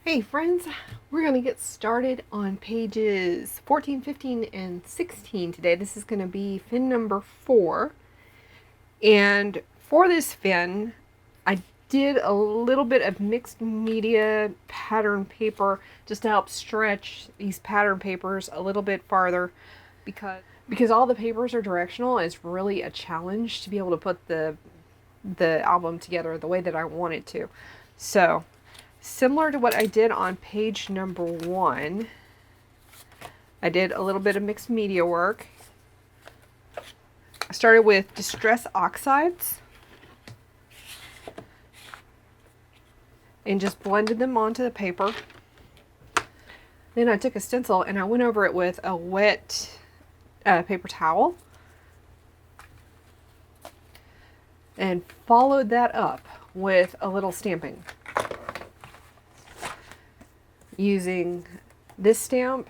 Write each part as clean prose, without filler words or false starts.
Hey friends, we're going to get started on pages 14, 15, and 16 today. This is going to be fin number 4. And for this fin, I did a little bit of mixed media pattern paper just to help stretch these pattern papers a little bit farther because all the papers are directional. It's really a challenge to be able to put the album together the way that I want it to. So similar to what I did on page number 1, I did a little bit of mixed media work. I started with distress oxides and just blended them onto the paper. Then I took a stencil and I went over it with a wet paper towel and followed that up with a little stamping, using this stamp.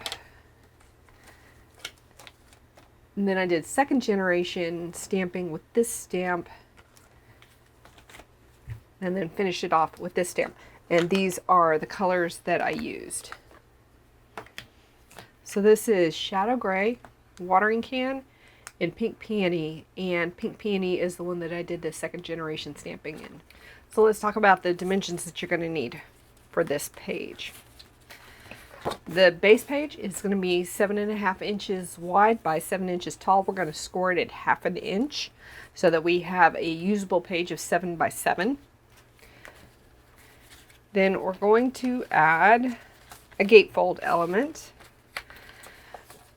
And then I did second generation stamping with this stamp, and then finished it off with this stamp. And these are the colors that I used. So this is Shadow Gray, Watering Can, and Pink Peony. And Pink Peony is the one that I did the second generation stamping in. So let's talk about the dimensions that you're going to need for this page. The base page is going to be 7.5 inches wide by 7 inches tall. We're going to score it at 1/2 inch so that we have a usable page of 7 by 7. Then we're going to add a gatefold element.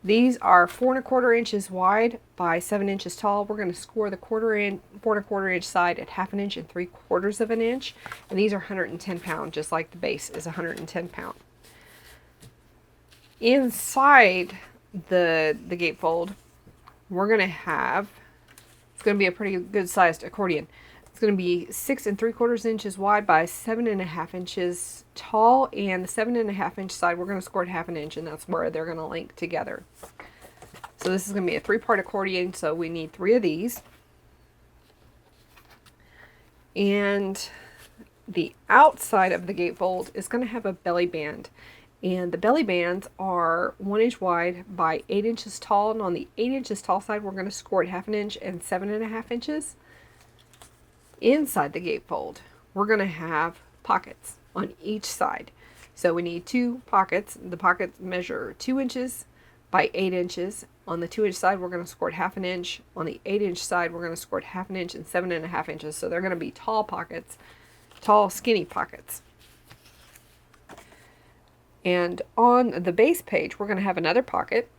These are 4.25 inches wide by 7 inches tall. We're going to score the 4.25 inch side at 1/2 inch and 3/4 inch. And these are 110 pound, just like the base is 110 pound. Inside the gatefold, we're going to have, it's going to be a pretty good sized accordion. It's going to be 6 3/4 inches wide by 7.5 inches tall, and the 7.5 inch side we're going to score at 1/2 inch, and that's where they're going to link together. So this is going to be a 3-part accordion, so we need 3 of these. And the outside of the gatefold is going to have a belly band. And the belly bands are 1 inch wide by 8 inches tall. And on the 8 inches tall side, we're going to score at 1/2 inch and 7.5 inches. Inside the gatefold, we're going to have pockets on each side. So we need 2 pockets. The pockets measure 2 inches by 8 inches. On the 2 inch side, we're going to score at 1/2 inch. On the 8 inch side, we're going to score at 1/2 inch and 7.5 inches. So they're going to be tall pockets, tall, skinny pockets. And on the base page, we're going to have another pocket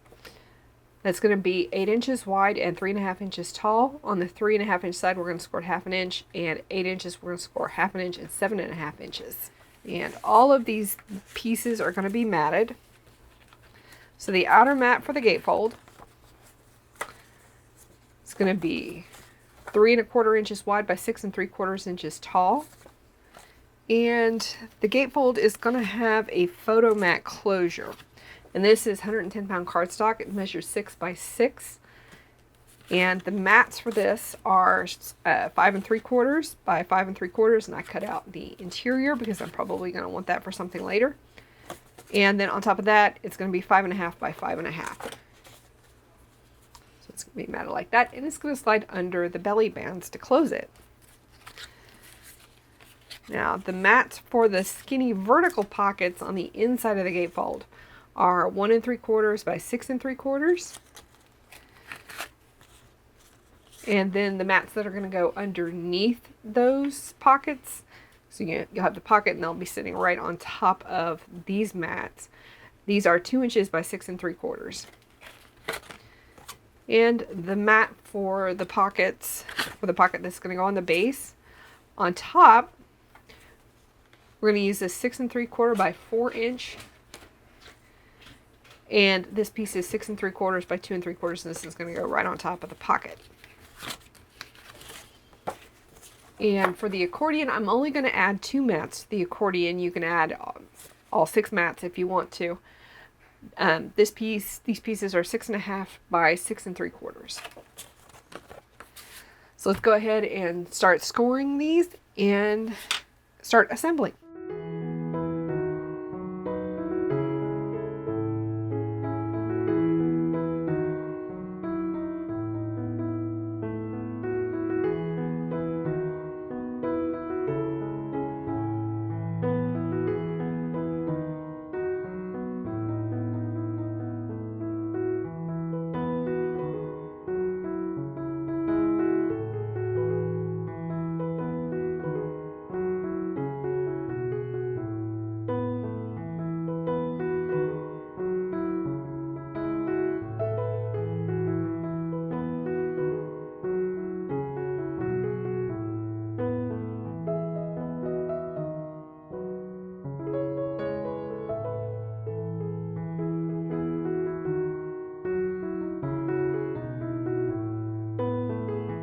that's going to be 8 inches wide and 3.5 inches tall. On the 3.5 inch side, we're going to score 1/2 inch, and 8 inches, we're going to score 1/2 inch and 7.5 inches. And all of these pieces are going to be matted. So the outer mat for the gatefold is going to be 3.25 inches wide by 6 3/4 inches tall. And the gatefold is going to have a photo mat closure. And this is 110 pound cardstock. It measures 6 by 6. And the mats for this are 5 3/4 by 5 3/4. And I cut out the interior because I'm probably going to want that for something later. And then on top of that, it's going to be 5.5 by 5.5. So it's going to be matted like that. And it's going to slide under the belly bands to close it. Now, the mats for the skinny vertical pockets on the inside of the gatefold are 1 3/4 by 6 3/4. And then the mats that are going to go underneath those pockets, so you'll have the pocket and they'll be sitting right on top of these mats. These are 2 inches by 6 3/4. And the mat for the pockets, for the pocket that's going to go on the base, on top, we're going to use this 6 3/4 by 4 inch. And this piece is 6 3/4 by 2 3/4. And this is going to go right on top of the pocket. And for the accordion, I'm only going to add 2 mats to the accordion. You can add all 6 mats if you want to. These pieces are 6.5 by 6 3/4. So let's go ahead and start scoring these and start assembling.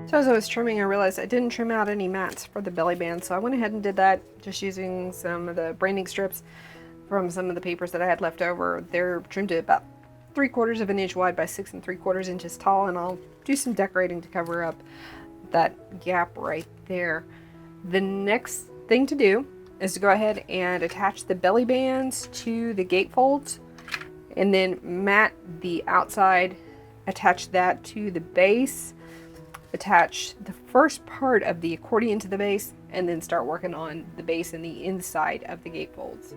So as I was trimming, I realized I didn't trim out any mats for the belly band, so I went ahead and did that just using some of the branding strips from some of the papers that I had left over. They're trimmed to about 3/4 of an inch wide by 6 3/4 inches tall, and I'll do some decorating to cover up that gap right there. The next thing to do is to go ahead and attach the belly bands to the gatefolds, and then mat the outside, attach that to the base, attach the first part of the accordion to the base, and then start working on the base and the inside of the gatefolds.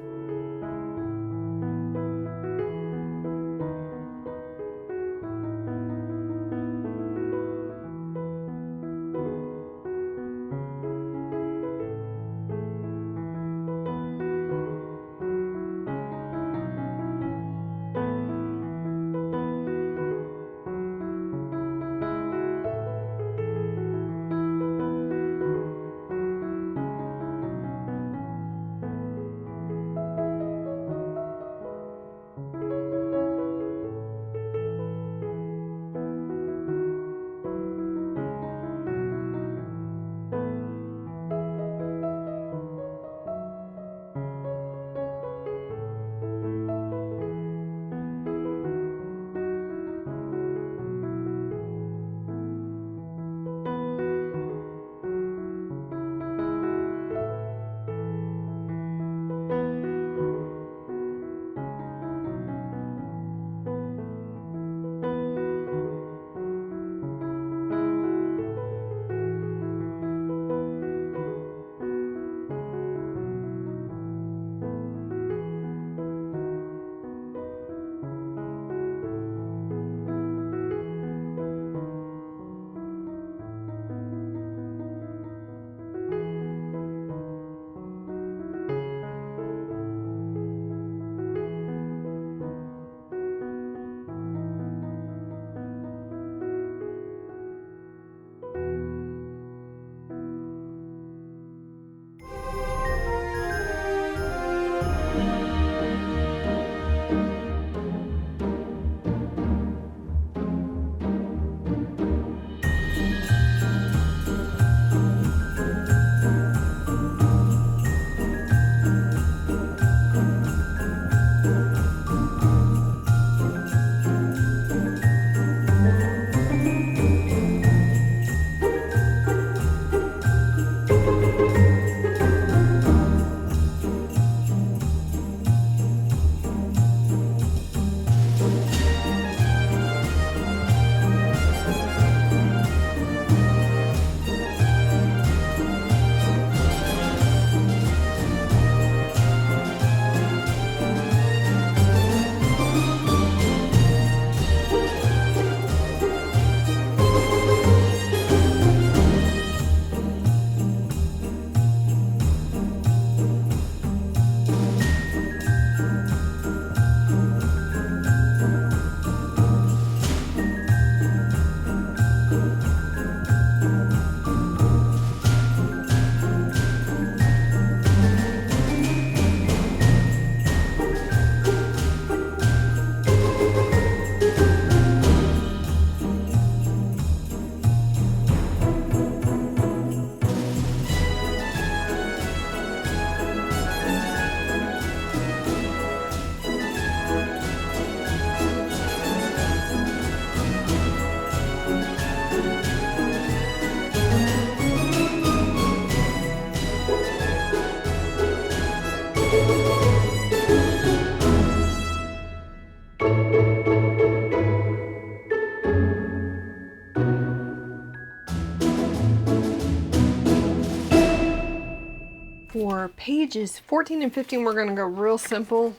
For pages 14 and 15, we're going to go real simple.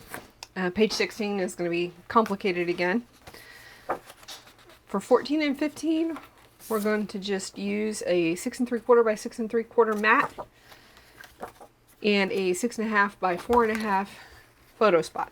Page 16 is going to be complicated again. For 14 and 15, we're going to just use a 6 3/4 by 6 3/4 mat and a 6.5 by 4.5 photo spot.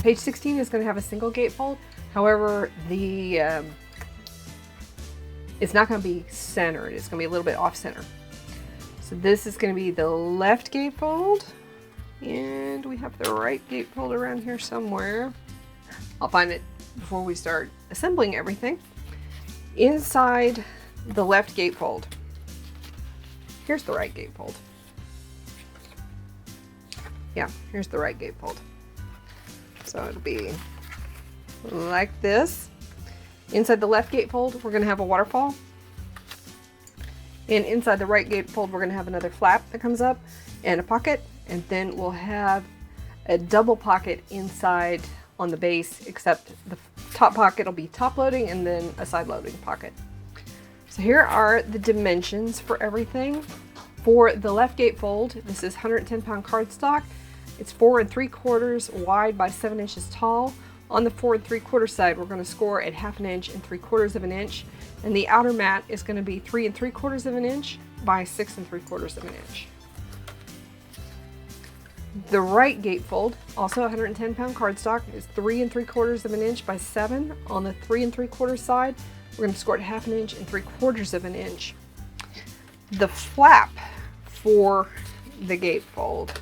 Page 16 is going to have a single gatefold. However, it's not going to be centered. It's going to be a little bit off center. So this is going to be the left gatefold, and we have the right gatefold around here somewhere. I'll find it before we start assembling everything. Inside the left gatefold, here's the right gatefold. Yeah, here's the right gatefold. So it'll be like this. Inside the left gatefold, we're going to have a waterfall. And inside the right gatefold, we're going to have another flap that comes up and a pocket. And then we'll have a double pocket inside on the base, except the top pocket will be top loading and then a side loading pocket. So here are the dimensions for everything. For the left gatefold, this is 110 pound cardstock. It's 4 3/4 wide by 7 inches tall. On the 4 3/4 side, we're going to score at 1/2 inch and 3/4 inch. And the outer mat is going to be 3 3/4 inch by 6 3/4 inch. The right gatefold, also 110 pound cardstock, is 3 3/4 inch by 7. On the 3 3/4 side, we're going to score at 1/2 inch and 3/4 inch. The flap for the gatefold,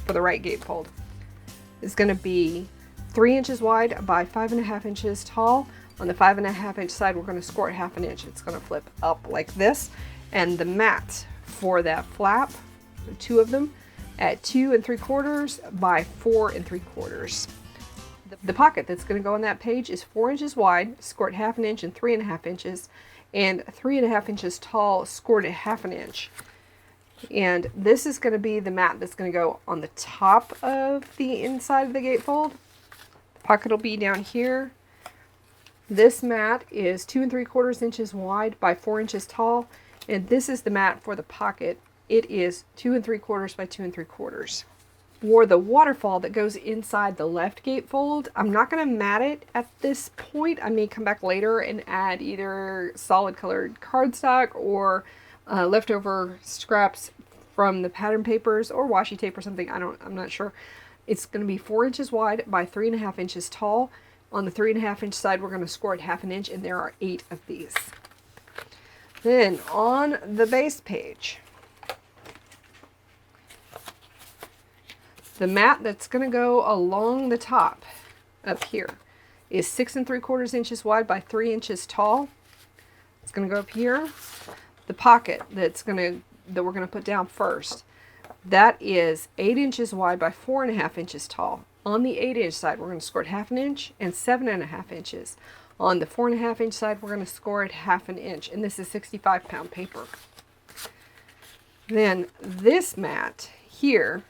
for the right gatefold, is going to be 3 inches wide by 5.5 inches tall. On the 5.5 inch side, we're going to score at 1/2 inch. It's going to flip up like this. And the mat for that flap, the two of them, at 2 3/4 by 4 3/4. The pocket that's going to go on that page is 4 inches wide, scored 1/2 inch and 3.5 inches, and 3.5 inches tall, scored at 1/2 inch. And this is going to be the mat that's going to go on the top of the inside of the gatefold. The pocket will be down here. This mat is 2 3/4 inches wide by 4 inches tall, and this is the mat for the pocket. It is 2 3/4 by 2 3/4. For the waterfall that goes inside the left gatefold, I'm not going to mat it at this point. I may come back later and add either solid colored cardstock or leftover scraps from the pattern papers or washi tape or something. I'm not sure. It's going to be 4 inches wide by 3.5 inches tall. On the 3.5 inch side, we're going to score at 1/2 inch, and there are 8 of these. Then on the base page, the mat that's going to go along the top up here is 6 3/4 inches wide by 3 inches tall. It's going to go up here. The pocket that we're going to put down first, that is 8 inches wide by 4.5 inches tall. On the 8 inch side, we're going to score at 1/2 inch and 7.5 inches. On the 4.5 inch side, we're going to score at 1/2 inch, and this is 65 pound paper. Then this mat here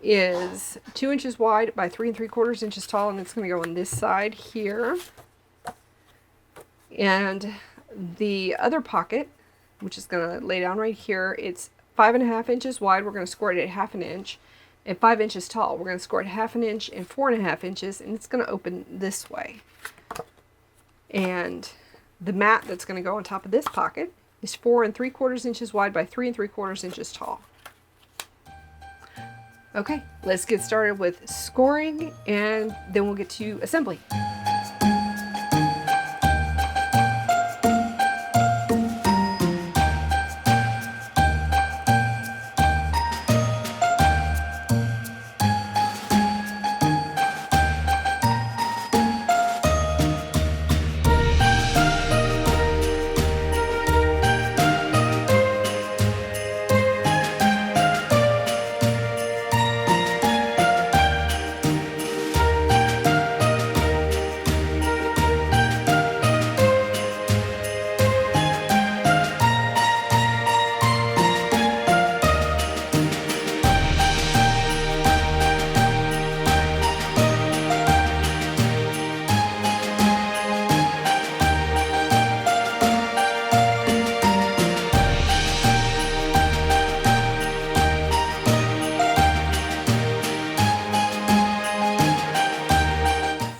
is 2 inches wide by 3 3/4 inches tall, and it's going to go on this side here. And the other pocket, which is going to lay down right here, it's 5.5 inches wide. We're going to score it at 1/2 inch, and 5 inches tall. We're going to score it 1/2 inch and 4.5 inches, and it's going to open this way. And the mat that's going to go on top of this pocket is 4 3/4 inches wide by 3 3/4 inches tall. Okay, let's get started with scoring, and then we'll get to assembly.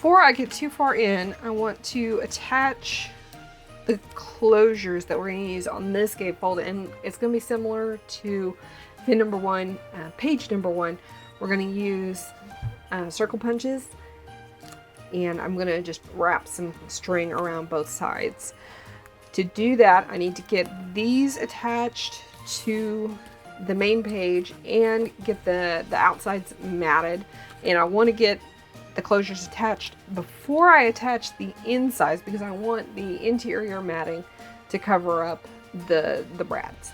Before I get too far in, I want to attach the closures that we're going to use on this gatefold, and it's going to be similar to fin number 1, page number 1. We're going to use circle punches, and I'm gonna just wrap some string around both sides. To do that, I need to get these attached to the main page and get the outsides matted, and I want to get the closures attached before I attach the insides because I want the interior matting to cover up the brads.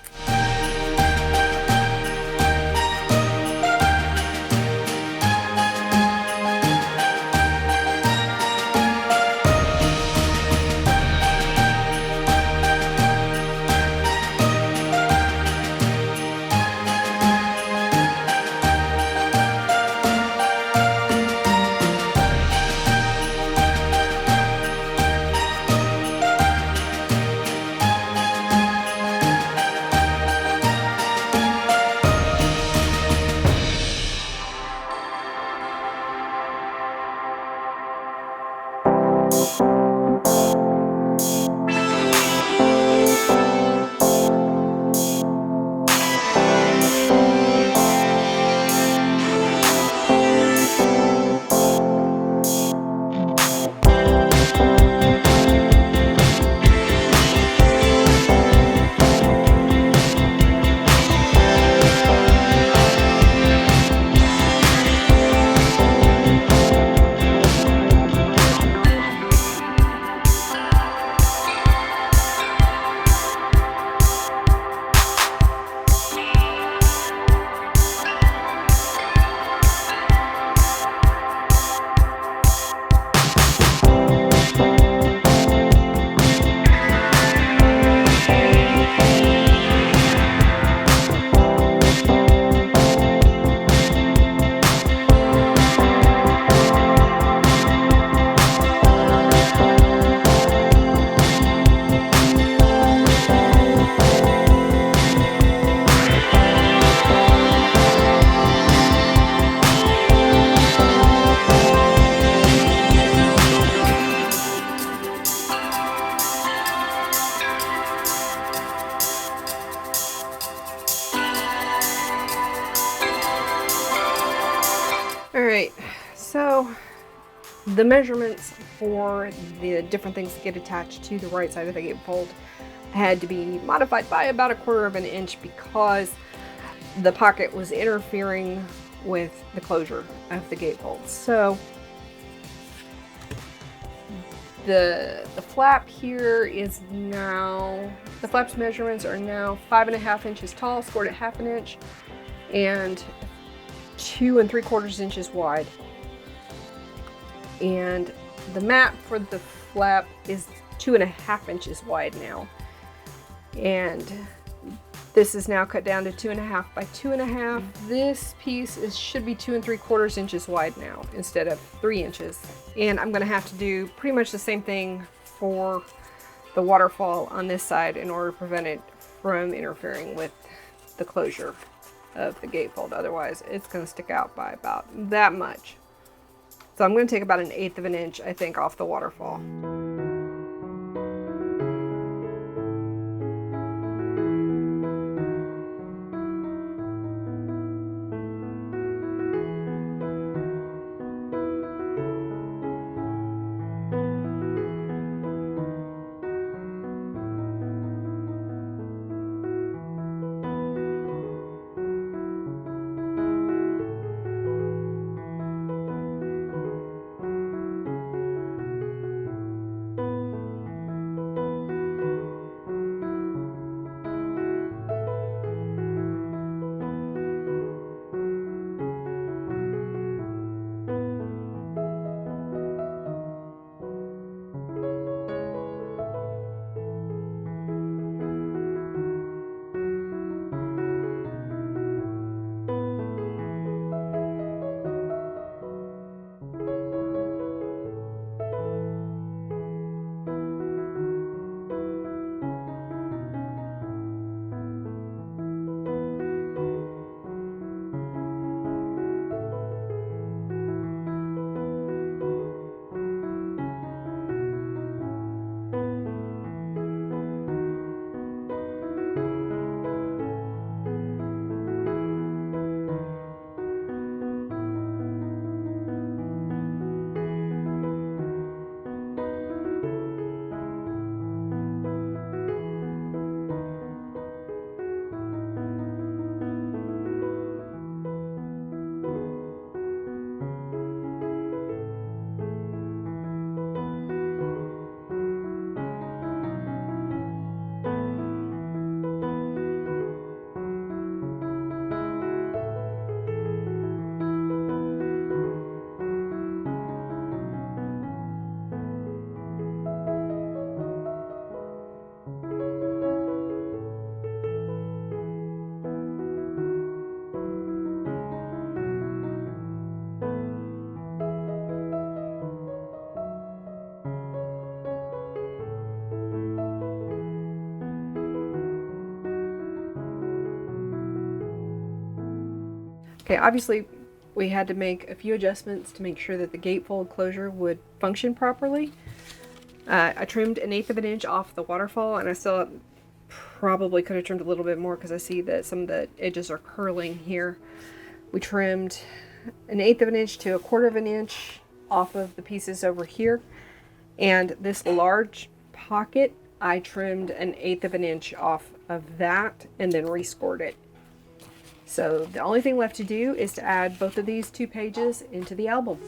Alright, so the measurements for the different things that get attached to the right side of the gatefold had to be modified by about 1/4 of an inch because the pocket was interfering with the closure of the gatefold. So the flap here is now, the flap's measurements are now 5.5 inches tall, scored at 1/2 inch, and 2 3/4 inches wide. And the mat for the flap is 2.5 inches wide now. And this is now cut down to 2.5 by 2.5. This piece should be 2 3/4 inches wide now instead of 3 inches. And I'm gonna have to do pretty much the same thing for the waterfall on this side in order to prevent it from interfering with the closure of the gatefold. Otherwise, it's going to stick out by about that much. So I'm going to take about 1/8 of an inch, I think, off the waterfall. Okay, obviously we had to make a few adjustments to make sure that the gatefold closure would function properly. I trimmed 1/8 of an inch off the waterfall, and I still probably could have trimmed a little bit more because I see that some of the edges are curling here. We trimmed 1/8 of an inch to 1/4 of an inch off of the pieces over here. And this large pocket, I trimmed 1/8 of an inch off of that and then rescored it. So the only thing left to do is to add both of these 2 pages into the album.